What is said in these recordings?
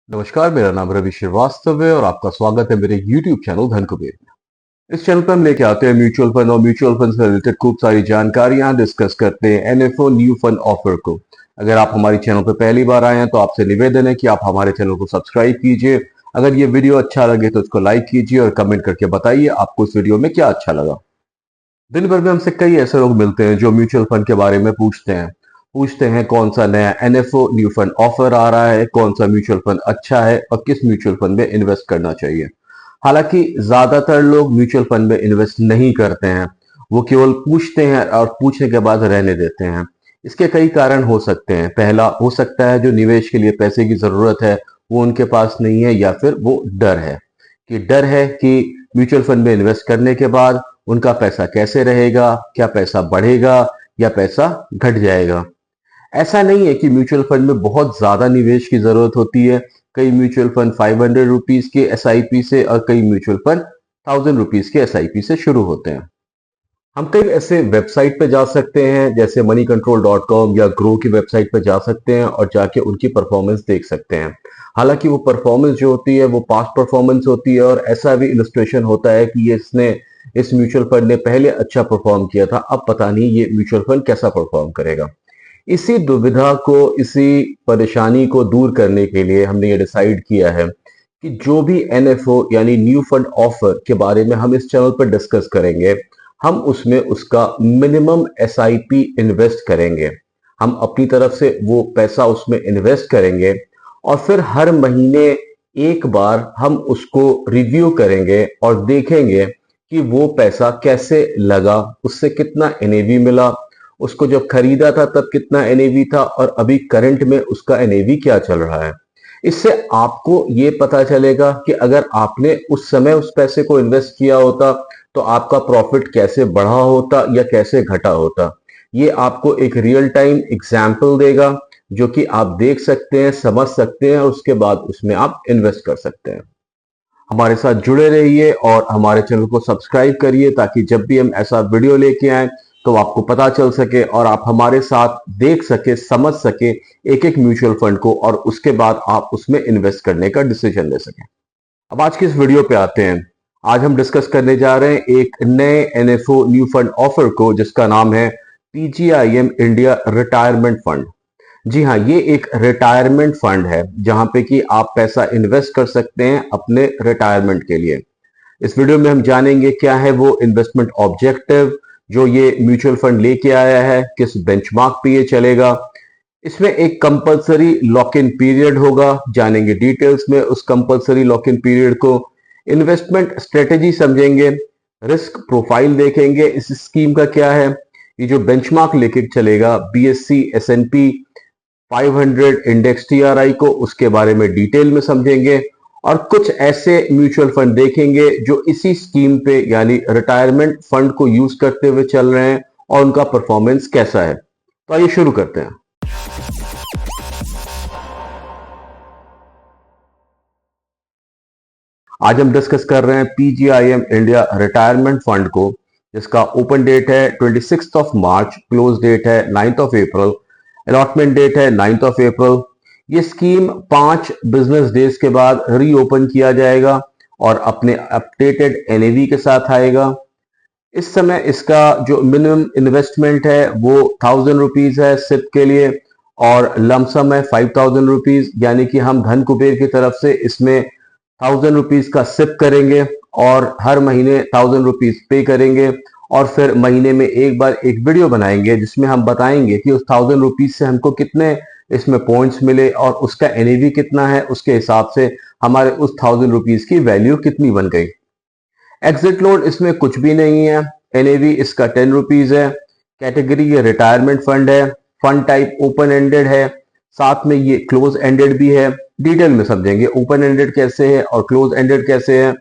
नमस्कार, मेरा नाम रवि श्रीवास्तव है और आपका स्वागत है मेरे YouTube चैनल धन कुबेर में। इस चैनल पर हम लेके आते हैं म्यूचुअल फंड और म्यूचुअल फंड से रिलेटेड खूब सारी जानकारियां डिस्कस करते हैं एनएफओ न्यू फंड ऑफर को। अगर आप हमारे चैनल पर पहली बार आए हैं तो आपसे निवेदन है कि आप हमारे चैनल को सब्सक्राइब कीजिए। अगर ये वीडियो अच्छा लगे तो इसको लाइक कीजिए और कमेंट करके बताइए आपको इस वीडियो में क्या अच्छा लगा। दिन भर में हमसे कई ऐसे लोग मिलते हैं जो म्यूचुअल फंड के बारे में पूछते हैं कौन सा नया एनएफओ न्यू फंड ऑफर आ रहा है, कौन सा म्यूचुअल फंड अच्छा है और किस म्यूचुअल फंड में इन्वेस्ट करना चाहिए। हालांकि ज्यादातर लोग म्यूचुअल फंड में इन्वेस्ट नहीं करते हैं, वो केवल पूछते हैं और पूछने के बाद रहने देते हैं। इसके कई कारण हो सकते हैं। पहला हो सकता है जो निवेश के लिए पैसे की जरूरत है वो उनके पास नहीं है, या फिर वो डर है कि म्यूचुअल फंड में इन्वेस्ट करने के बाद उनका पैसा कैसे रहेगा, क्या पैसा बढ़ेगा या पैसा घट जाएगा। ऐसा नहीं है कि म्यूचुअल फंड में बहुत ज्यादा निवेश की जरूरत होती है। कई म्यूचुअल फंड 500 रुपीज के एसआईपी से और कई म्यूचुअल फंड 1000 रुपीज के एसआईपी से शुरू होते हैं। हम कई ऐसे वेबसाइट पे जा सकते हैं जैसे moneycontrol.com या ग्रो की वेबसाइट पे जा सकते हैं और जाके उनकी परफॉर्मेंस देख सकते हैं। हालांकि वो परफॉर्मेंस जो होती है वो पास्ट परफॉर्मेंस होती है और ऐसा भी इलस्ट्रेशन होता है कि ये इसने इस म्यूचुअल फंड ने पहले अच्छा परफॉर्म किया था, अब पता नहीं ये म्यूचुअल फंड कैसा परफॉर्म करेगा। इसी दुविधा को, इसी परेशानी को दूर करने के लिए हमने ये डिसाइड किया है कि जो भी एनएफओ यानी न्यू फंड ऑफर के बारे में हम इस चैनल पर डिस्कस करेंगे, हम उसमें उसका मिनिमम एसआईपी इन्वेस्ट करेंगे। हम अपनी तरफ से वो पैसा उसमें इन्वेस्ट करेंगे और फिर हर महीने एक बार हम उसको रिव्यू करेंगे और देखेंगे कि वो पैसा कैसे लगा, उससे कितना एनएवी मिला, उसको जब खरीदा था तब कितना एनएवी था और अभी करंट में उसका एनएवी क्या चल रहा है। इससे आपको ये पता चलेगा कि अगर आपने उस समय उस पैसे को इन्वेस्ट किया होता तो आपका प्रॉफिट कैसे बढ़ा होता या कैसे घटा होता। ये आपको एक रियल टाइम एग्जाम्पल देगा जो कि आप देख सकते हैं, समझ सकते हैं और उसके बाद उसमें आप इन्वेस्ट कर सकते हैं। हमारे साथ जुड़े रहिए और हमारे चैनल को सब्सक्राइब करिए ताकि जब भी हम ऐसा वीडियो लेके आए तो आपको पता चल सके और आप हमारे साथ देख सके, समझ सके एक एक म्यूचुअल फंड को और उसके बाद आप उसमें इन्वेस्ट करने का डिसीजन ले सकें। अब आज की इस वीडियो पे आते हैं। आज हम डिस्कस करने जा रहे हैं एक नए एनएफओ न्यू फंड ऑफर को जिसका नाम है पीजीआईएम इंडिया रिटायरमेंट फंड। जी हाँ, ये एक रिटायरमेंट फंड है जहां पे कि आप पैसा इन्वेस्ट कर सकते हैं अपने रिटायरमेंट के लिए। इस वीडियो में हम जानेंगे क्या है वो इन्वेस्टमेंट ऑब्जेक्टिव जो ये म्यूचुअल फंड लेके आया है, किस बेंचमार्क पे ये चलेगा। इसमें एक कंपलसरी लॉक इन पीरियड होगा, जानेंगे डिटेल्स में उस कंपलसरी लॉक इन पीरियड को। इन्वेस्टमेंट स्ट्रेटेजी समझेंगे, रिस्क प्रोफाइल देखेंगे इस स्कीम का क्या है। ये जो बेंचमार्क लेके चलेगा बीएससी एसएनपी 500 इंडेक्स टीआरआई को, उसके बारे में डिटेल में समझेंगे और कुछ ऐसे म्यूचुअल फंड देखेंगे जो इसी स्कीम पे यानी रिटायरमेंट फंड को यूज करते हुए चल रहे हैं और उनका परफॉर्मेंस कैसा है। तो आइए शुरू करते हैं। आज हम डिस्कस कर रहे हैं पीजीआईएम इंडिया रिटायरमेंट फंड को, जिसका ओपन डेट है 26 मार्च, क्लोज डेट है 9 अप्रैल, अलॉटमेंट डेट है 9 अप्रैल। ये स्कीम 5 बिजनेस डेज के बाद रीओपन किया जाएगा और अपने अपडेटेड एनएवी के साथ आएगा। इस समय इसका जो मिनिमम इन्वेस्टमेंट है वो 1000 रुपीज है सिप के लिए और लमसम है 5000 रुपीज, यानी कि हम धन कुबेर की तरफ से इसमें 1000 रुपीज का सिप करेंगे और हर महीने 1000 रुपीज पे करेंगे और फिर महीने में एक बार एक वीडियो बनाएंगे जिसमें हम बताएंगे कि उस 1000 रुपीज से हमको कितने इसमें पॉइंट्स मिले और उसका एनएवी कितना है, उसके हिसाब से हमारे उस 1000 रुपीज की वैल्यू कितनी बन गई। एग्जिट लोड इसमें कुछ भी नहीं है। एनएवी इसका 10 रुपीज है। कैटेगरी ये रिटायरमेंट फंड है। फंड टाइप ओपन एंडेड है, साथ में ये क्लोज एंडेड भी है। डिटेल में समझेंगे ओपन एंडेड कैसे है और क्लोज एंडेड कैसे है।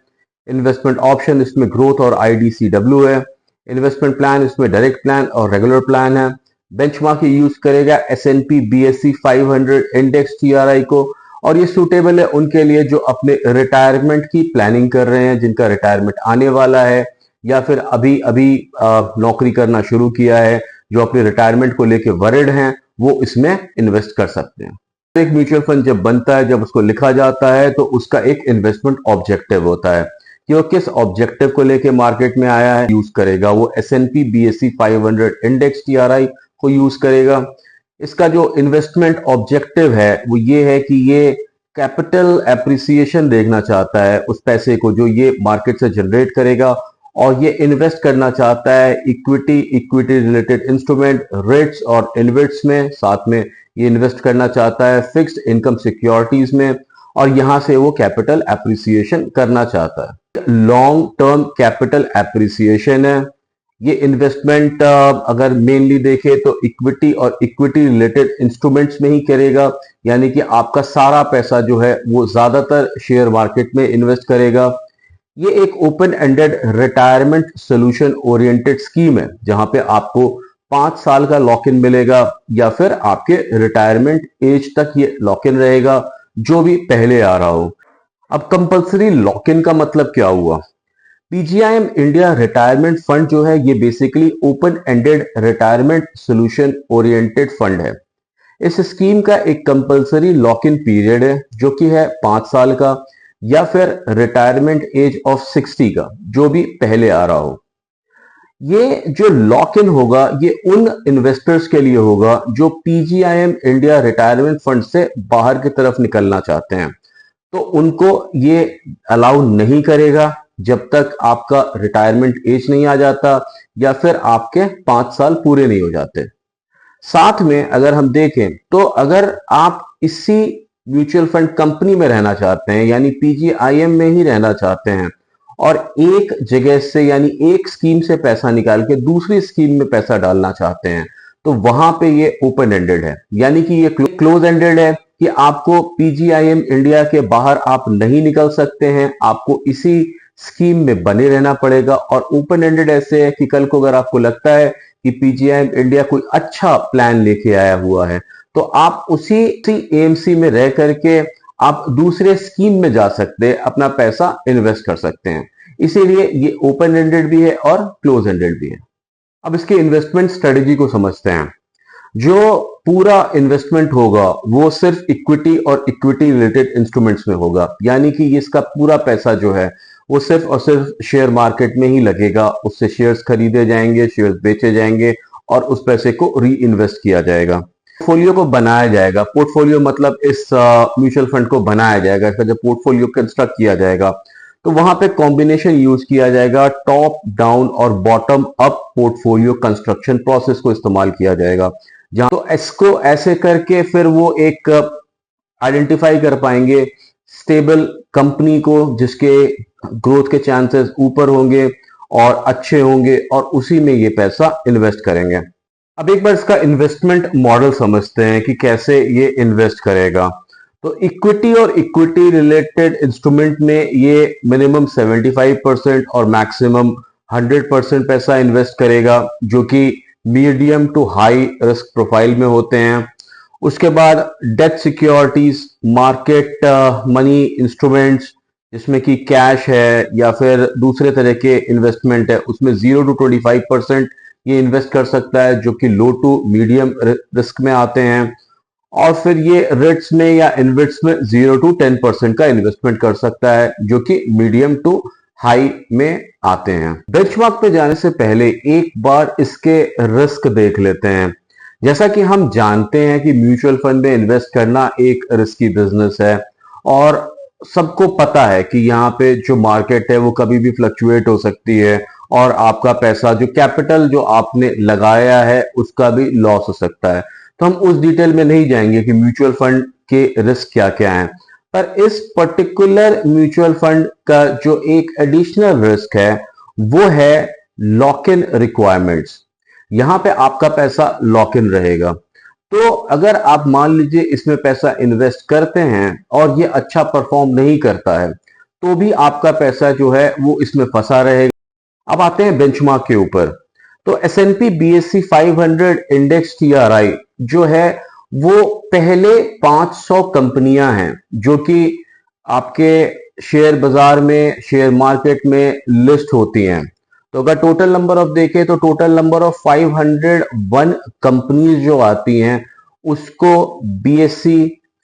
इन्वेस्टमेंट ऑप्शन इसमें ग्रोथ और आईडीसीडब्ल्यू है। इन्वेस्टमेंट प्लान इसमें डायरेक्ट प्लान और रेगुलर प्लान है। बेंचमार्क यूज करेगा एसएनपी बीएससी 500 इंडेक्स टीआरआई को और ये सूटेबल है उनके लिए जो अपने रिटायरमेंट की प्लानिंग कर रहे हैं, जिनका रिटायरमेंट आने वाला है या फिर अभी अभी नौकरी करना शुरू किया है, जो अपने रिटायरमेंट को लेके वरिड हैं, वो इसमें इन्वेस्ट कर सकते हैं। एक म्यूचुअल फंड जब बनता है, जब उसको लिखा जाता है, तो उसका एक इन्वेस्टमेंट ऑब्जेक्टिव होता है कि वो किस ऑब्जेक्टिव को लेके मार्केट में आया है, यूज करेगा। वो S&P BSE 500 इंडेक्स TRI को यूज करेगा। इसका जो इन्वेस्टमेंट ऑब्जेक्टिव है वो ये है कि ये कैपिटल एप्रिसिएशन देखना चाहता है उस पैसे को जो ये मार्केट से जनरेट करेगा, और ये इन्वेस्ट करना चाहता है इक्विटी रिलेटेड इंस्ट्रूमेंट, रेट्स और इन्वेस्ट्स में। साथ में ये इन्वेस्ट करना चाहता है फिक्स्ड इनकम सिक्योरिटीज में, और यहां से वो कैपिटल एप्रिसिएशन करना चाहता है। लॉन्ग टर्म कैपिटल एप्रिसिएशन है ये इन्वेस्टमेंट। अगर मेनली देखे तो इक्विटी और इक्विटी रिलेटेड इंस्ट्रूमेंट्स में ही करेगा, यानी कि आपका सारा पैसा जो है वो ज्यादातर शेयर मार्केट में इन्वेस्ट करेगा। ये एक open ended retirement solution oriented scheme है, जहां पे आपको 5 साल का लॉक इन मिलेगा, या फिर आपके रिटायरमेंट एज तक ये लॉक इन रहेगा, जो भी पहले आ रहा हो। अब कंपलसरी लॉक इन का मतलब क्या हुआ? PGIM इंडिया रिटायरमेंट फंड जो है ये basically open ended retirement solution oriented fund है। इस स्कीम का एक कंपलसरी लॉक इन पीरियड है जो कि है 5 साल का, या फिर रिटायरमेंट एज ऑफ 60 का, जो भी पहले आ रहा हो। ये जो लॉक इन होगा ये उन इन्वेस्टर्स के लिए होगा जो PGIM इंडिया रिटायरमेंट फंड से बाहर की तरफ निकलना चाहते हैं। तो उनको ये अलाउ नहीं करेगा जब तक आपका रिटायरमेंट एज नहीं आ जाता, या फिर आपके 5 साल पूरे नहीं हो जाते। साथ में अगर हम देखें तो अगर आप इसी म्यूचुअल फंड कंपनी में रहना चाहते हैं, यानी PGIM में ही रहना चाहते हैं, और एक जगह से यानी एक स्कीम से पैसा निकाल के दूसरी स्कीम में पैसा डालना चाहते हैं, तो वहां पे ये ओपन एंडेड है, यानी कि ये क्लोज एंडेड है कि आपको PGIM इंडिया के बाहर आप नहीं निकल सकते हैं, आपको इसी स्कीम में बने रहना पड़ेगा। और ओपन एंडेड ऐसे है कि कल को अगर आपको लगता है कि PGIM इंडिया कोई अच्छा प्लान लेके आया हुआ है, तो आप उसी AMC में रह करके आप दूसरे स्कीम में जा सकते हैं, अपना पैसा इन्वेस्ट कर सकते हैं। इसीलिए ये ओपन एंडेड भी है और क्लोज एंडेड भी है। अब इसके इन्वेस्टमेंट स्ट्रेटेजी को समझते हैं। जो पूरा इन्वेस्टमेंट होगा वो सिर्फ इक्विटी और इक्विटी रिलेटेड इंस्ट्रूमेंट्स में होगा, यानी कि इसका पूरा पैसा जो है वो सिर्फ और सिर्फ शेयर मार्केट में ही लगेगा। उससे शेयर्स खरीदे जाएंगे, शेयर्स बेचे जाएंगे, और उस पैसे को री इन्वेस्ट किया जाएगा। पोर्टफोलियो को बनाया जाएगा। पोर्टफोलियो मतलब इस म्यूचुअल फंड को बनाया जाएगा, इसका जब पोर्टफोलियो कंस्ट्रक्ट किया जाएगा तो वहां पे कॉम्बिनेशन यूज किया जाएगा, टॉप डाउन और bottom up portfolio construction process को इस्तेमाल किया जाएगा। जहां तो इसको ऐसे करके फिर वो एक आइडेंटिफाई कर पाएंगे स्टेबल कंपनी को जिसके ग्रोथ के चांसेस ऊपर होंगे और अच्छे होंगे, और उसी में ये पैसा इन्वेस्ट करेंगे। अब एक बार इसका इन्वेस्टमेंट मॉडल समझते हैं कि कैसे ये इन्वेस्ट करेगा। तो इक्विटी और इक्विटी रिलेटेड इंस्ट्रूमेंट में ये मिनिमम 75% और मैक्सिमम 100% पैसा इन्वेस्ट करेगा, जो कि medium to high risk profile में होते हैं। उसके बाद debt securities, market money instruments जिसमें कि कैश है या फिर दूसरे तरह के इन्वेस्टमेंट है, उसमें 0 to 25% ये इन्वेस्ट कर सकता है, जो कि लो टू मीडियम रिस्क में आते हैं। और फिर ये रेट्स में या इन्वेस्ट में 0 to 10% का इन्वेस्टमेंट कर सकता है, जो कि मीडियम टू हाई में आते हैं। बेंचमार्क पे जाने से पहले एक बार इसके रिस्क देख लेते हैं। जैसा कि हम जानते हैं कि म्यूचुअल फंड में इन्वेस्ट करना एक रिस्की बिजनेस है, और सबको पता है कि यहाँ पे जो मार्केट है वो कभी भी फ्लक्चुएट हो सकती है, और आपका पैसा जो कैपिटल जो आपने लगाया है उसका भी लॉस हो सकता है। तो हम उस डिटेल में नहीं जाएंगे कि म्यूचुअल फंड के रिस्क क्या क्या हैं, पर इस पर्टिकुलर म्यूचुअल फंड का जो एक एडिशनल रिस्क है वो है लॉक इन रिक्वायरमेंट्स। यहां पे आपका पैसा लॉक इन रहेगा। तो अगर आप मान लीजिए इसमें पैसा इन्वेस्ट करते हैं और ये अच्छा परफॉर्म नहीं करता है, तो भी आपका पैसा जो है वो इसमें फंसा रहेगा। अब आते हैं बेंचमार्क के ऊपर। तो S&P BSE 500 इंडेक्स TRI जो है वो पहले 500 कंपनियां हैं जो कि आपके शेयर बाजार में, शेयर मार्केट में लिस्ट होती हैं। तो अगर टोटल नंबर ऑफ देखें तो टोटल नंबर ऑफ 501 कंपनीज जो आती हैं उसको BSE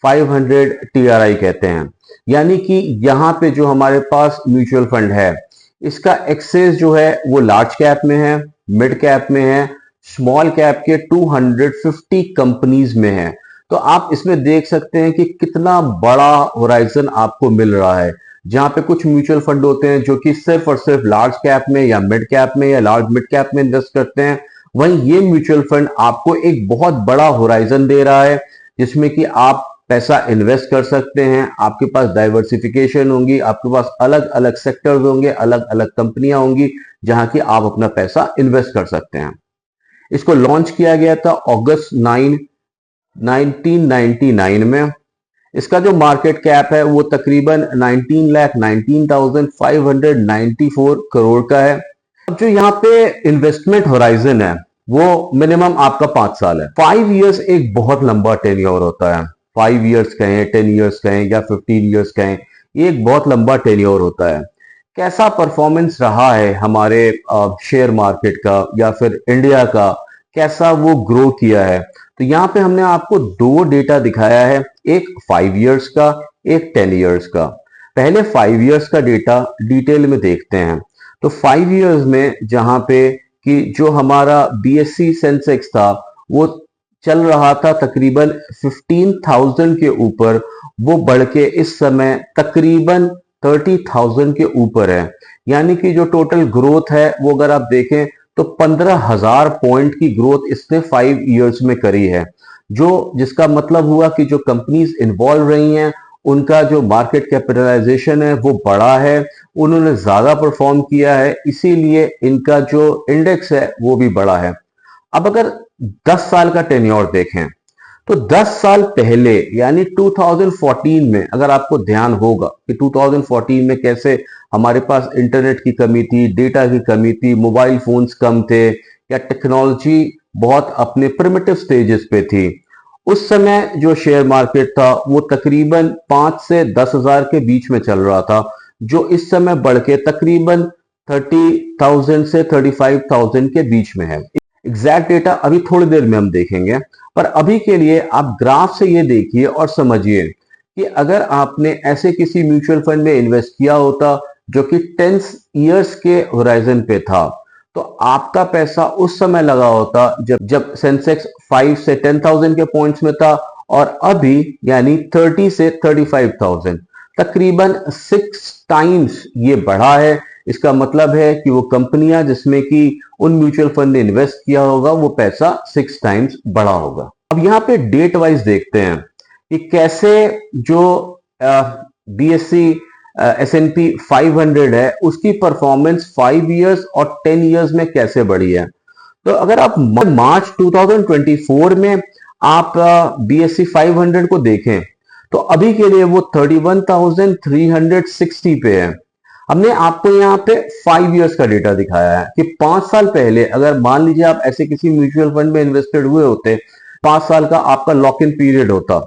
500 TRI कहते हैं। यानी कि यहाँ पे जो हमारे पास म्यूचुअल फंड है, इसका एक्सेस जो है वो लार्ज कैप में है, मिड कैप में है, स्मॉल कैप के 250 कंपनीज में है। तो आप इसमें देख सकते हैं कि कितना बड़ा होराइजन आपको मिल रहा है। जहां पे कुछ म्यूचुअल फंड होते हैं जो कि सिर्फ और सिर्फ लार्ज कैप में या मिड कैप में या लार्ज मिड कैप में इन्वेस्ट करते हैं, वहीं ये म्यूचुअल फंड आपको एक बहुत बड़ा होराइजन दे रहा है जिसमें कि आप पैसा इन्वेस्ट कर सकते हैं। आपके पास डाइवर्सिफिकेशन होंगी, आपके पास अलग अलग सेक्टर होंगे, अलग अलग कंपनियां होंगी जहां की आप अपना पैसा इन्वेस्ट कर सकते हैं। इसको लॉन्च किया गया था अगस्त 9 1999 में। इसका जो मार्केट कैप है वो तकरीबन 19,19,594 करोड़ का है। अब जो यहाँ पे इन्वेस्टमेंट होराइजन है वो मिनिमम आपका 5 साल है। 5 इयर्स एक बहुत लंबा टेन्योर होता है। 5 इयर्स कहें, 10 इयर्स कहें या 15 इयर्स कहें, ये एक बहुत लंबा टेन्योर होता है। कैसा परफॉर्मेंस रहा है हमारे शेयर मार्केट का या फिर इंडिया का, कैसा वो ग्रो किया है, तो यहाँ पे हमने आपको दो डेटा दिखाया है, एक 5 इयर्स का, एक 10 इयर्स का। पहले 5 इयर्स का डेटा डिटेल में देखते हैं। तो 5 इयर्स में जहां पे कि जो हमारा BSE सेंसेक्स था वो चल रहा था तकरीबन 15,000 के ऊपर, वो बढ़ के इस समय तकरीबन 30,000 के ऊपर है। यानी कि जो टोटल ग्रोथ है वो अगर आप देखें तो 15,000 पॉइंट की ग्रोथ इसने 5 इयर्स में करी है। जो जिसका मतलब हुआ कि जो कंपनीज इन्वॉल्व रही हैं उनका जो मार्केट कैपिटलाइजेशन है वो बड़ा है, उन्होंने ज्यादा परफॉर्म किया है, इसीलिए इनका जो इंडेक्स है वो भी बड़ा है। अब अगर 10 साल का टेन्योर देखें तो 10 साल पहले यानी 2014 में, अगर आपको ध्यान होगा कि 2014 में कैसे हमारे पास इंटरनेट की कमी थी, डेटा की कमी थी, मोबाइल फोन्स कम थे या टेक्नोलॉजी बहुत अपने प्रिमिटिव स्टेजेस पे थी, उस समय जो शेयर मार्केट था वो तकरीबन 5 से 10,000 के बीच में चल रहा था, जो इस समय बढ़ के तकरीबन 30,000 से 35,000 के बीच में है। एग्जैक्ट डेटा अभी थोड़ी देर में हम देखेंगे, पर अभी के लिए आप ग्राफ से ये देखिए और समझिए कि अगर आपने ऐसे किसी म्यूचुअल फंड में इन्वेस्ट किया होता जो कि 10 इयर्स के होराइजन पे था, तो आपका पैसा उस समय लगा होता जब सेंसेक्स 5 से 10,000 के पॉइंट्स में था, और अभी यानी 30 से 35,000, तकरीबन 6 टाइम्स ये बढ़ा है। इसका मतलब है कि वो कंपनियां जिसमें कि उन म्यूचुअल फंड ने इन्वेस्ट किया होगा वो पैसा 6 टाइम्स बढ़ा होगा। अब यहाँ पे डेट वाइज देखते हैं कि कैसे जो BSE S&P 500 है उसकी परफॉर्मेंस 5 इयर्स और 10 इयर्स में कैसे बढ़ी है। तो अगर आप मार्च 2024 में आप BSE 500 को देखें तो अभी के लिए वो 31,360 पे है। हमने आपको यहाँ पे 5 इयर्स का डेटा दिखाया है कि 5 साल पहले अगर मान लीजिए आप ऐसे किसी म्यूचुअल फंड में इन्वेस्टेड हुए होते, 5 साल का आपका लॉक इन पीरियड होता,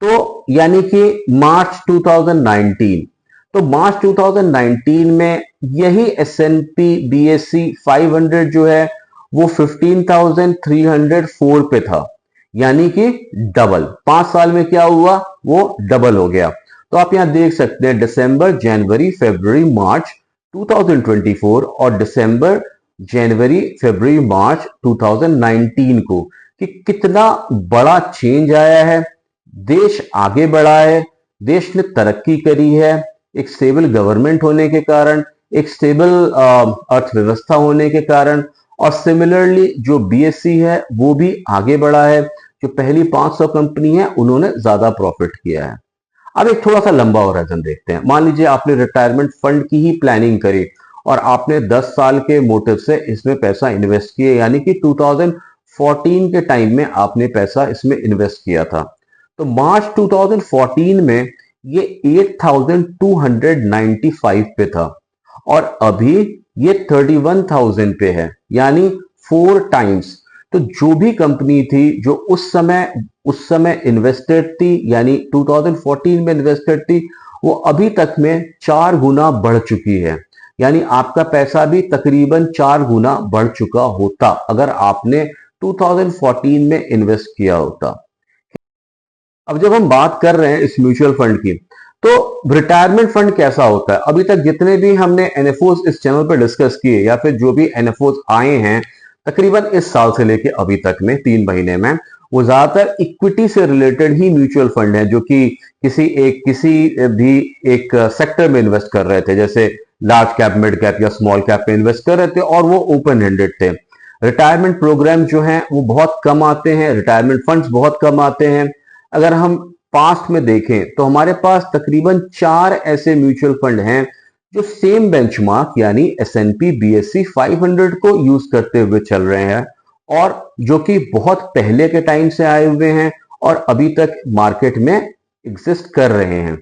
तो यानी कि मार्च 2019, तो मार्च 2019 में यही S&P BSE 500 जो है वो 15,304 पे था, यानी कि डबल। 5 साल में क्या हुआ, वो डबल हो गया। तो आप यहां देख सकते हैं दिसंबर, जनवरी, फरवरी, मार्च 2024 और दिसंबर, जनवरी, फरवरी, मार्च 2019 को कि कितना बड़ा चेंज आया है। देश आगे बढ़ा है, देश ने तरक्की करी है, एक स्टेबल गवर्नमेंट होने के कारण, एक स्टेबल अर्थव्यवस्था होने के कारण, और सिमिलरली जो BSE है वो भी आगे बढ़ा है। जो पहली 500 कंपनी है उन्होंने ज्यादा प्रॉफिट किया है। अब एक थोड़ा सा लंबा होराइजन देखते हैं। मान लीजिए आपने रिटायरमेंट फंड की ही प्लानिंग करी और आपने 10 साल के मोटिव से इसमें पैसा इन्वेस्ट किया, यानी कि 2014 के टाइम में आपने पैसा इसमें इन्वेस्ट किया था। तो मार्च 2014 में ये 8,295 पे था और अभी ये 31,000 पे है, यानी 4 टाइम्स। तो जो भी कंपनी थी जो उस समय इन्वेस्टेड थी, यानी 2014 में इन्वेस्टेड थी, वो अभी तक में 4 गुना बढ़ चुकी है। यानी आपका पैसा भी तकरीबन 4 गुना बढ़ चुका होता अगर आपने 2014 में इन्वेस्ट किया होता। अब जब हम बात कर रहे हैं इस म्यूचुअल फंड की, तो रिटायरमेंट फंड कैसा होता है? अभी तक जितने भी हमने एनएफओस इस चैनल पर डिस्कस किए या फिर जो भी एनएफओस आए हैं तकरीबन इस साल से लेके अभी तक में 3 महीने में, वो ज्यादातर इक्विटी से रिलेटेड ही म्यूचुअल फंड है, जो कि किसी भी एक सेक्टर में इन्वेस्ट कर रहे थे, जैसे लार्ज कैप, मिड कैप या स्मॉल कैप में इन्वेस्ट कर रहे थे, और वो ओपन हैंडेड थे। रिटायरमेंट प्रोग्राम जो हैं वो बहुत कम आते हैं, रिटायरमेंट फंड्स बहुत कम आते हैं। अगर हम पास्ट में देखें तो हमारे पास तकरीबन 4 ऐसे म्यूचुअल फंड हैं जो सेम बेंचमार्क यानी एस&पी BSE 500 को यूज करते हुए चल रहे हैं, और जो कि बहुत पहले के टाइम से आए हुए हैं और अभी तक मार्केट में एग्जिस्ट कर रहे हैं।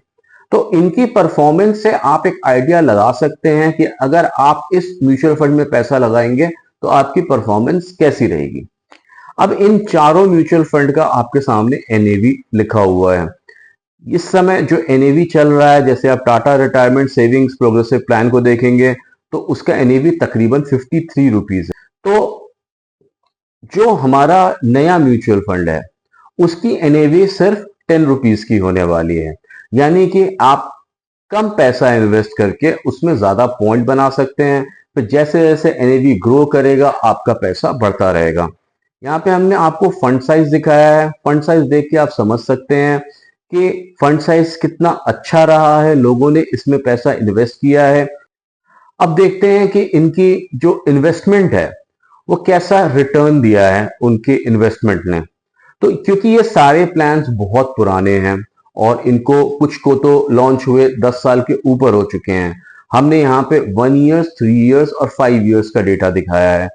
तो इनकी परफॉर्मेंस से आप एक आइडिया लगा सकते हैं कि अगर आप इस म्यूचुअल फंड में पैसा लगाएंगे तो आपकी परफॉर्मेंस कैसी रहेगी। अब इन चारों म्यूचुअल फंड का आपके सामने एनएवी लिखा हुआ है। इस समय जो एनएवी चल रहा है, जैसे आप Tata retirement savings progressive plan को देखेंगे तो उसका एनएवी तकरीबन 53 रुपीज है। तो जो हमारा नया म्यूचुअल फंड है उसकी एनएवी सिर्फ 10 रुपीज की होने वाली है, यानी कि आप कम पैसा इन्वेस्ट करके उसमें ज्यादा पॉइंट बना सकते हैं। फिर जैसे जैसे एनएवी ग्रो करेगा आपका पैसा बढ़ता रहेगा। यहाँ पे हमने आपको फंड साइज दिखाया है। फंड साइज देख के आप समझ सकते हैं कि फंड साइज कितना अच्छा रहा है, लोगों ने इसमें पैसा इन्वेस्ट किया है। अब देखते हैं कि इनकी जो इन्वेस्टमेंट है वो कैसा रिटर्न दिया है उनके इन्वेस्टमेंट ने। तो क्योंकि ये सारे प्लान्स बहुत पुराने हैं और इनको कुछ को तो लॉन्च हुए 10 साल के ऊपर हो चुके हैं, हमने यहाँ पे 1 ईयर्स, 3 ईयर्स और 5 ईयर्स का डेटा दिखाया है।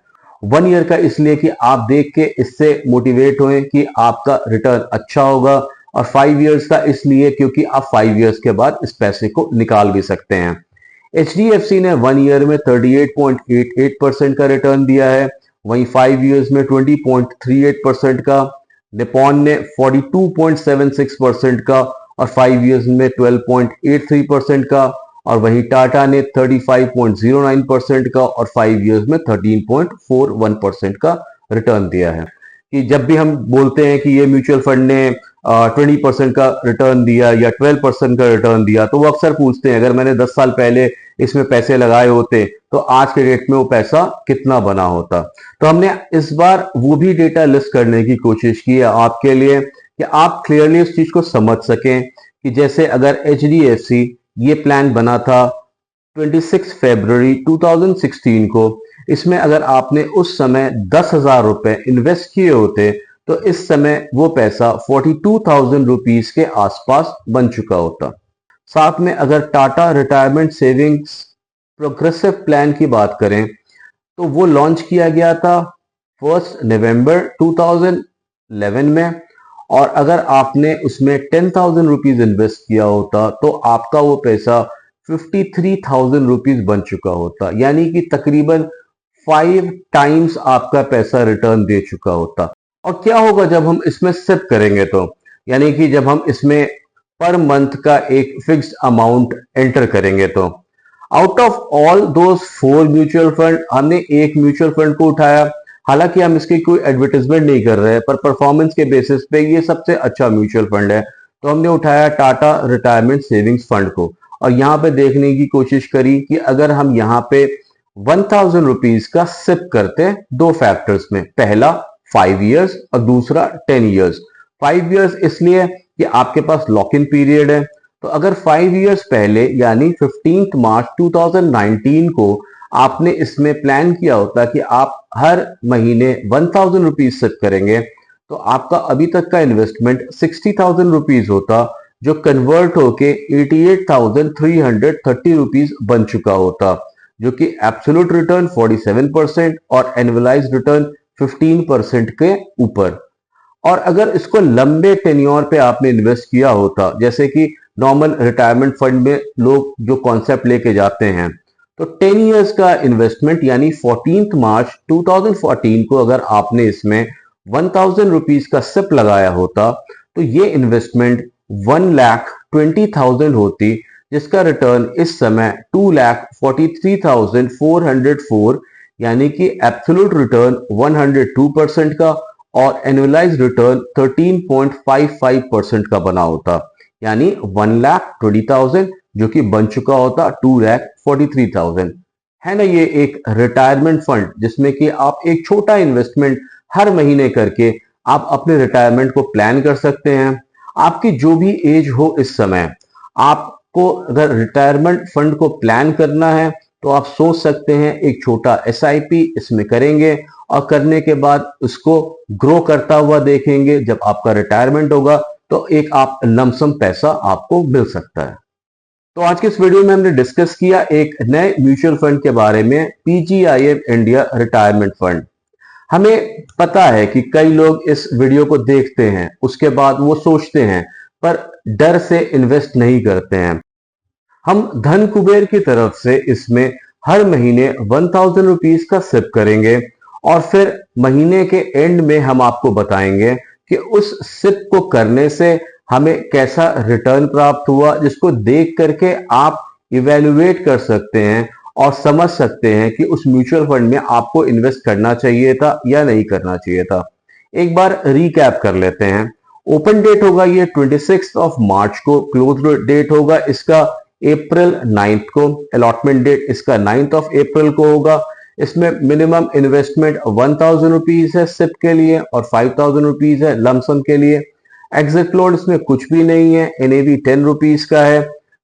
1 ईयर का इसलिए कि आप देख के इससे मोटिवेट हों कि आपका रिटर्न अच्छा होगा, और 5 ईयर्स का इसलिए क्योंकि आप 5 ईयर्स के बाद इस पैसे को निकाल भी सकते हैं। HDFC ने 1 ईयर में 38.88% का रिटर्न दिया है, वहीं 5 ईयर्स में 20.38% का। निपॉन ने 42.76% का और 5 ईयर्स में 12.83% का, और वहीं टाटा ने 35.09% का और 5 ईयर्स में 13.41% का रिटर्न दिया है। कि जब भी हम बोलते हैं कि ये म्यूचुअल फंड ने 20% का रिटर्न दिया या 12% का रिटर्न दिया, तो वो अक्सर पूछते हैं अगर मैंने 10 साल पहले इसमें पैसे लगाए होते तो आज के डेट में वो पैसा कितना बना होता। तो हमने इस बार वो भी डेटा लिस्ट करने की कोशिश की है आपके लिए कि आप क्लियरली उस चीज को समझ सकें कि जैसे अगर HDFC ये प्लान बना था 26 फरवरी 2016 को, इसमें अगर आपने उस समय 10,000 रुपए इन्वेस्ट किए होते तो इस समय वो पैसा 42,000 रुपीज के आसपास बन चुका होता। साथ में अगर Tata retirement savings progressive plan की बात करें तो वो लॉन्च किया गया था 1 नवंबर 2011 में, और अगर आपने उसमें 10,000 रुपीज इन्वेस्ट किया होता तो आपका वो पैसा 53,000 रुपीज बन चुका होता, यानी कि तकरीबन 5 टाइम्स आपका पैसा रिटर्न दे चुका होता। और क्या होगा जब हम इसमें सिप करेंगे, तो यानी कि जब हम इसमें पर मंथ का एक फिक्स्ड अमाउंट एंटर करेंगे, तो out of all those 4 mutual fund हमने एक म्यूचुअल फंड को उठाया। हालांकि हम इसकी कोई एडवर्टाइजमेंट नहीं कर रहे हैं, पर परफॉर्मेंस के बेसिस पे ये सबसे अच्छा म्यूचुअल फंड है, तो हमने उठाया टाटा रिटायरमेंट सेविंग्स फंड को, और यहाँ पे देखने की कोशिश करी कि अगर हम यहाँ पे 1,000 रुपीज का सिप करते हैं 2 फैक्टर्स में, पहला 5 ईयर्स और दूसरा 10 ईयर्स। 5 ईयर्स इसलिए कि आपके पास लॉक इन पीरियड है, तो अगर 5 ईयर्स पहले यानी 15 मार्च 2019 को आपने इसमें प्लान किया होता कि आप हर महीने 1,000 रुपीज सिप करेंगे, तो आपका अभी तक का इन्वेस्टमेंट 60,000 रुपीज होता, जो कन्वर्ट होके 88,330 रुपीज बन चुका होता, जो कि एब्सोल्यूट रिटर्न 47% और एनुअलाइज्ड रिटर्न 15% के ऊपर। और अगर इसको लंबे टेन्योर पे आपने इन्वेस्ट किया होता, जैसे कि नॉर्मल रिटायरमेंट फंड में लोग जो कॉन्सेप्ट लेके जाते हैं, तो 10 इयर्स का इन्वेस्टमेंट यानी 14 मार्च 2014 को अगर आपने इसमें 1,000 रुपीज का सिप लगाया होता तो ये इन्वेस्टमेंट 1,20,000 होती, जिसका रिटर्न इस समय 2,43,404 यानी कि एब्सोल्यूट रिटर्न 102% का और एनुअलाइज रिटर्न 13.55% का बना होता, यानी 1,20,000 जो कि बन चुका होता 2,43,000। है ना, ये एक रिटायरमेंट फंड जिसमें कि आप एक छोटा इन्वेस्टमेंट हर महीने करके आप अपने रिटायरमेंट को प्लान कर सकते हैं। आपकी जो भी एज हो इस समय, आपको अगर रिटायरमेंट फंड को प्लान करना है तो आप सोच सकते हैं एक छोटा एसआईपी इसमें करेंगे और करने के बाद उसको ग्रो करता हुआ देखेंगे। जब आपका रिटायरमेंट होगा तो एक आप लमसम पैसा आपको मिल सकता है। तो आज के इस वीडियो में हमने डिस्कस किया एक नए म्यूचुअल फंड के बारे में, पीजीआईएम इंडिया रिटायरमेंट फंड। हमें पता है कि कई लोग इस वीडियो को देखते हैं, उसके बाद वो सोचते हैं पर डर से इन्वेस्ट नहीं करते हैं। हम धन कुबेर की तरफ से इसमें हर महीने 1,000 रुपीज का सिप करेंगे और फिर महीने के एंड में हम आपको बताएंगे कि उस सिप को करने से हमें कैसा रिटर्न प्राप्त हुआ, जिसको देख करके आप इवेल्युएट कर सकते हैं और समझ सकते हैं कि उस म्यूचुअल फंड में आपको इन्वेस्ट करना चाहिए था या नहीं करना चाहिए था। एक बार रिकैप कर लेते हैं। ओपन डेट होगा ये 26 ऑफ मार्च को, क्लोज डेट होगा इसका अप्रैल 9 को, अलॉटमेंट डेट इसका 9 ऑफ अप्रैल को होगा। इसमें मिनिमम इन्वेस्टमेंट 1,000 रुपीज है सिप के लिए और 5,000 रुपीज है लमसम के लिए। एग्जिट लोड इसमें कुछ भी नहीं है, एनएवी 10 रुपीज का है।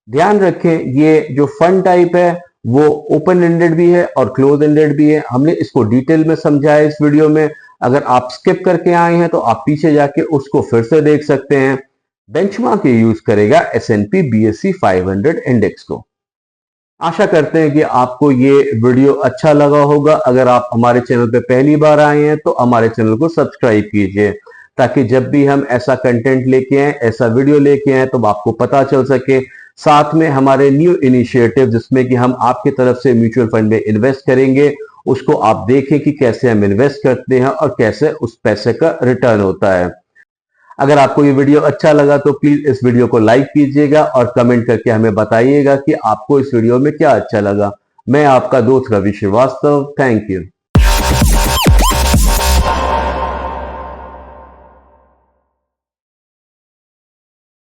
ध्यान रखें ये जो फंड टाइप है वो ओपन एंडेड भी है और क्लोज एंडेड भी है। हमने इसको डिटेल में समझाया इस वीडियो में। अगर आप स्किप करके आए हैं तो आप पीछे जाके उसको फिर से देख सकते हैं। बेंचमार्क ये यूज करेगा S&P BSE 500 इंडेक्स को। आशा करते हैं कि आपको ये वीडियो अच्छा लगा होगा। अगर आप हमारे चैनल पे पहली बार आए हैं तो हमारे चैनल को सब्सक्राइब कीजिए, ताकि जब भी हम ऐसा कंटेंट लेके आए, ऐसा वीडियो लेके आए, तो आपको पता चल सके। साथ में हमारे न्यू इनिशिएटिव जिसमें कि हम आपकी तरफ से म्यूचुअल फंड में इन्वेस्ट करेंगे, उसको आप देखें कि कैसे हम इन्वेस्ट करते हैं और कैसे उस पैसे का रिटर्न होता है। अगर आपको ये वीडियो अच्छा लगा तो प्लीज इस वीडियो को लाइक कीजिएगा और कमेंट करके हमें बताइएगा कि आपको इस वीडियो में क्या अच्छा लगा। मैं आपका दोस्त रवि श्रीवास्तव, थैंक यू।